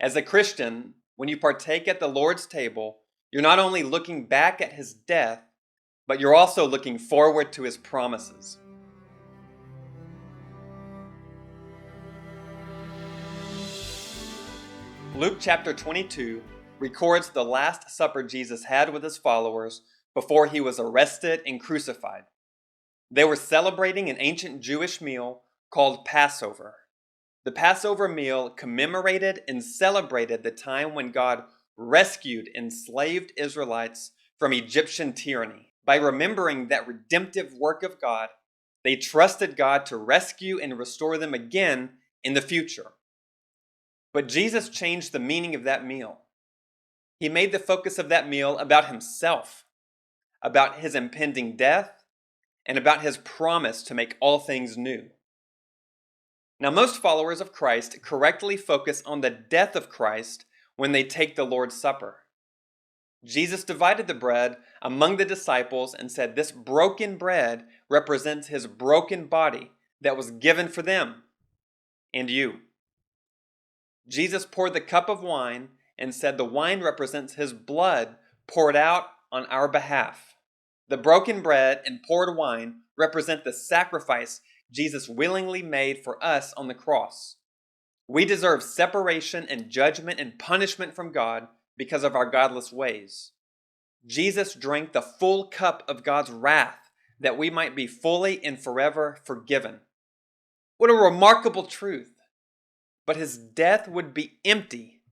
As a Christian, when you partake at the Lord's table, you're not only looking back at his death, but you're also looking forward to his promises. Luke chapter 22 records the Last Supper Jesus had with his followers before he was arrested and crucified. They were celebrating an ancient Jewish meal called Passover. The Passover meal commemorated and celebrated the time when God rescued enslaved Israelites from Egyptian tyranny. By remembering that redemptive work of God, they trusted God to rescue and restore them again in the future. But Jesus changed the meaning of that meal. He made the focus of that meal about himself, about his impending death, and about his promise to make all things new. Now, most followers of Christ correctly focus on the death of Christ when they take the Lord's Supper. Jesus divided the bread among the disciples and said, "This broken bread represents his broken body that was given for them and you." Jesus poured the cup of wine and said the wine represents his blood poured out on our behalf. The broken bread and poured wine represent the sacrifice Jesus willingly made for us on the cross. We deserve separation and judgment and punishment from God because of our godless ways. Jesus drank the full cup of God's wrath that we might be fully and forever forgiven. What a remarkable truth! But his death would be empty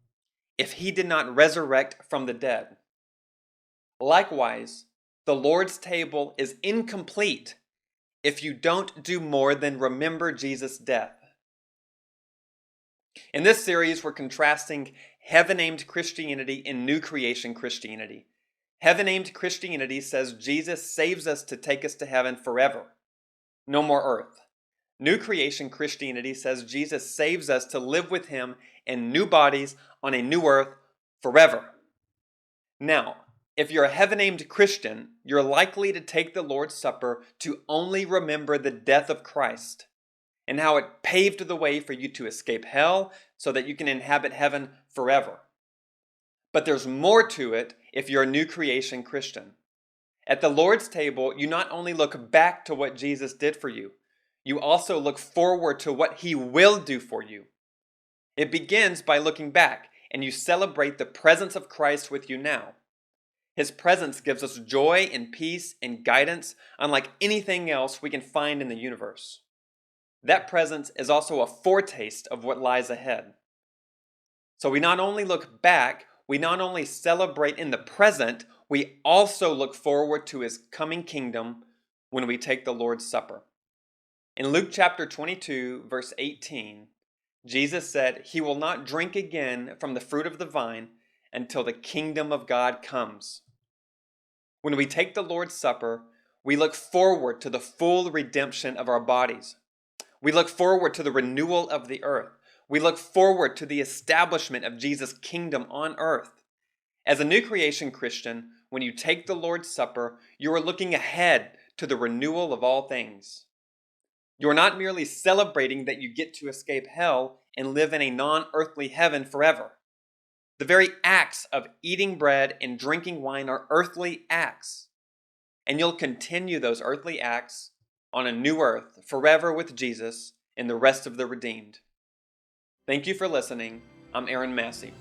if he did not resurrect from the dead. Likewise, the Lord's table is incomplete if you don't do more than remember Jesus' death. In this series, we're contrasting heaven-aimed Christianity and new creation Christianity. Heaven-aimed Christianity says Jesus saves us to take us to heaven forever. No more earth. New creation Christianity says Jesus saves us to live with him in new bodies on a new earth forever. Now, if you're a heaven-aimed Christian, you're likely to take the Lord's Supper to only remember the death of Christ and how it paved the way for you to escape hell so that you can inhabit heaven forever. But there's more to it if you're a new creation Christian. At the Lord's table, you not only look back to what Jesus did for you, you also look forward to what he will do for you. It begins by looking back, and you celebrate the presence of Christ with you now. His presence gives us joy and peace and guidance unlike anything else we can find in the universe. That presence is also a foretaste of what lies ahead. So we not only look back, we not only celebrate in the present, we also look forward to his coming kingdom when we take the Lord's Supper. In Luke chapter 22, verse 18, Jesus said, "He will not drink again from the fruit of the vine until the kingdom of God comes." When we take the Lord's Supper, we look forward to the full redemption of our bodies. We look forward to the renewal of the earth. We look forward to the establishment of Jesus' kingdom on earth. As a new creation Christian, when you take the Lord's Supper, you are looking ahead to the renewal of all things. You are not merely celebrating that you get to escape hell and live in a non-earthly heaven forever. The very acts of eating bread and drinking wine are earthly acts. And you'll continue those earthly acts on a new earth forever with Jesus and the rest of the redeemed. Thank you for listening. I'm Aaron Massey.